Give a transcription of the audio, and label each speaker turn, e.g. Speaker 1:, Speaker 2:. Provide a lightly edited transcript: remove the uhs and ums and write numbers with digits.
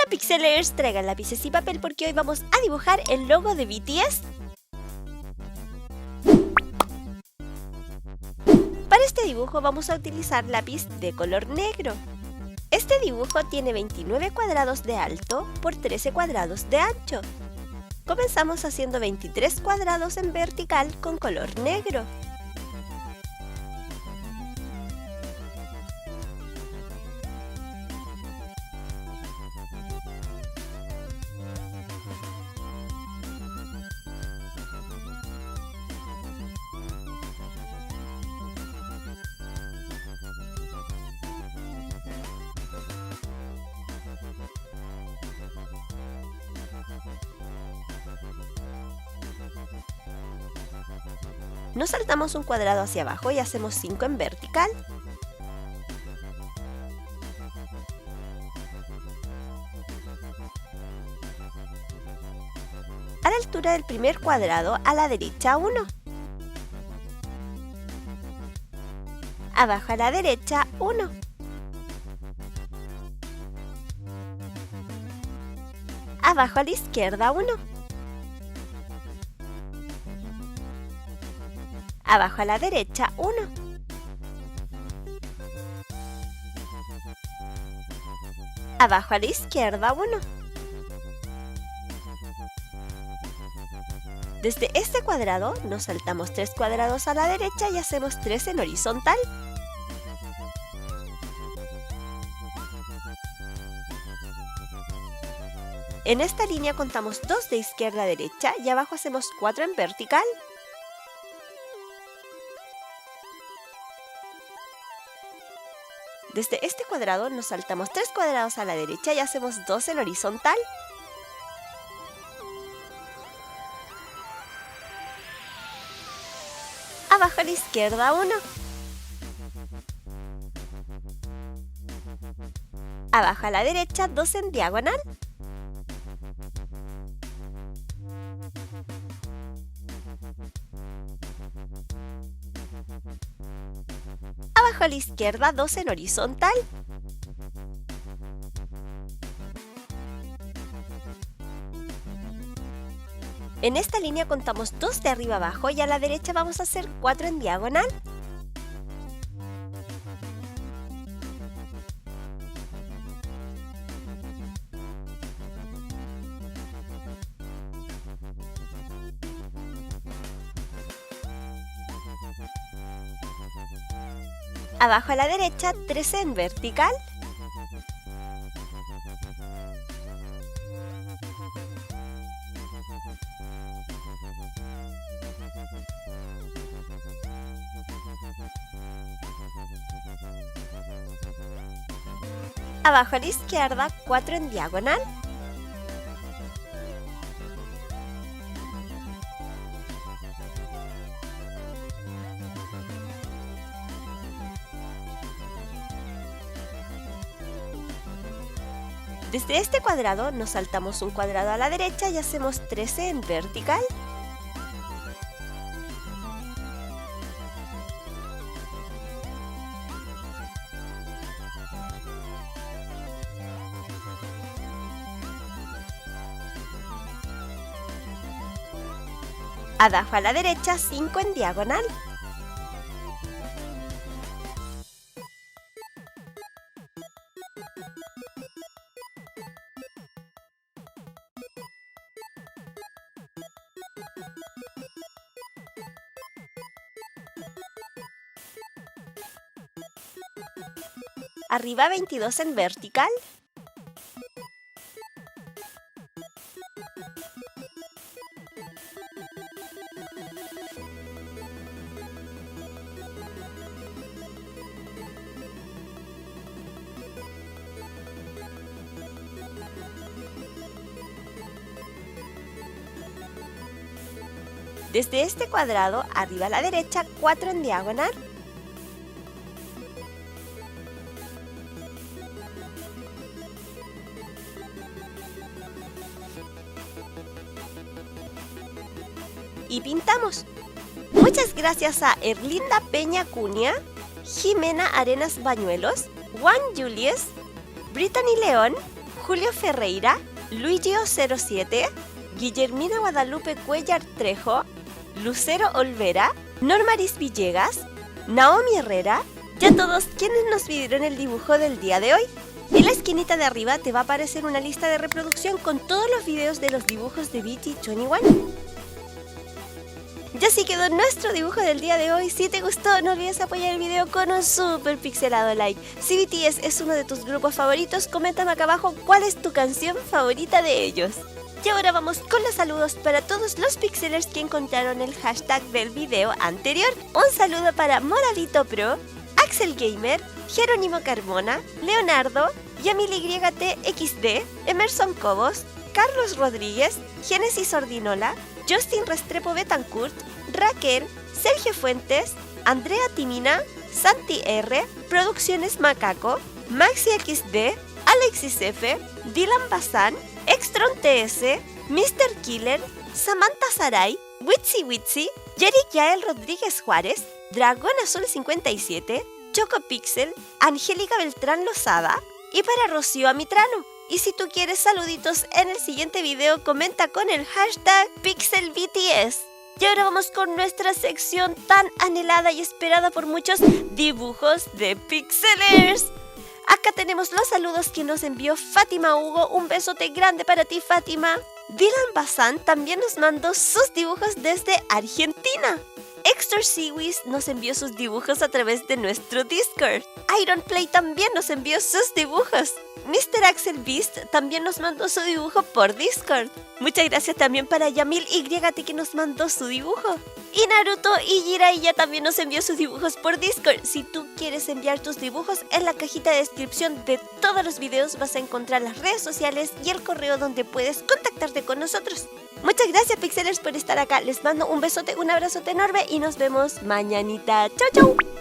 Speaker 1: Pixelers, traigan lápices y papel porque hoy vamos a dibujar el logo de BTS. Para este dibujo vamos a utilizar lápiz de color negro. Este dibujo tiene 29 cuadrados de alto por 13 cuadrados de ancho. Comenzamos haciendo 23 cuadrados en vertical con color negro. Nos saltamos un cuadrado hacia abajo y hacemos 5 en vertical. A la altura del primer cuadrado, a la derecha 1. Abajo a la derecha 1. Abajo a la izquierda 1. Abajo a la derecha 1. Abajo a la izquierda 1. Desde este cuadrado nos saltamos 3 cuadrados a la derecha y hacemos 3 en horizontal. En esta línea contamos 2 de izquierda a derecha y abajo hacemos 4 en vertical. Desde este cuadrado nos saltamos 3 cuadrados a la derecha y hacemos 2 en horizontal. Abajo a la izquierda 1. Abajo a la derecha 2 en diagonal. Abajo a la izquierda 2 en horizontal. En esta línea contamos 2 de arriba abajo y a la derecha vamos a hacer 4 en diagonal. Abajo a la derecha 13 en vertical. Abajo a la izquierda 4 en diagonal. Desde este cuadrado nos saltamos un cuadrado a la derecha y hacemos 13 en vertical. Abajo a la derecha 5 en diagonal. Arriba 22 en vertical. Desde este cuadrado, arriba a la derecha, 4 en diagonal. Y pintamos. Muchas gracias a Erlinda Peña Cunha, Jimena Arenas Bañuelos, Juan Julius, Brittany León, Julio Ferreira, Luigio07, Guillermina Guadalupe Cuellar Trejo, Lucero Olvera, Normaris Villegas, Naomi Herrera y a todos quienes nos pidieron el dibujo del día de hoy. En la esquinita de arriba te va a aparecer una lista de reproducción con todos los videos de los dibujos de BT21. Y así quedó nuestro dibujo del día de hoy. Si te gustó, no olvides apoyar el video con un super pixelado like. Si BTS es uno de tus grupos favoritos, coméntame acá abajo cuál es tu canción favorita de ellos. Y ahora vamos con los saludos para todos los pixelers que encontraron el hashtag del video anterior. Un saludo para Moralito Pro, Axel Gamer, Jerónimo Carmona, Leonardo, Yamil YTXD, Emerson Cobos, Carlos Rodríguez, Génesis Ordinola, Justin Restrepo Betancourt, Raquel, Sergio Fuentes, Andrea Timina, Santi R, Producciones Macaco, Maxi XD, Alexis F, Dylan Bazán, Extron TS, Mr. Killer, Samantha Saray, Witsi Witsi, Yerick Yael Rodríguez Juárez, Dragón Azul 57, Choco Pixel, Angélica Beltrán Lozada y para Rocío Amitrano. Y si tú quieres saluditos en el siguiente video, comenta con el hashtag PixelBTS. Y ahora vamos con nuestra sección tan anhelada y esperada por muchos, dibujos de pixelers. Acá tenemos los saludos que nos envió Fátima Hugo. Un besote grande para ti, Fátima. Dylan Bazán también nos mandó sus dibujos desde Argentina. Extor Seawiz nos envió sus dibujos a través de nuestro Discord. Iron Play también nos envió sus dibujos. Mr. Axel Beast también nos mandó su dibujo por Discord. Muchas gracias también para Yamil YT que nos mandó su dibujo. Y Naruto y Jiraiya también nos envió sus dibujos por Discord. Si tú quieres enviar tus dibujos, en la cajita de descripción de todos los videos vas a encontrar las redes sociales y el correo donde puedes contactarte con nosotros. Muchas gracias, pixelers, por estar acá. Les mando un besote, un abrazote enorme y nos vemos mañanita. ¡Chau, chau!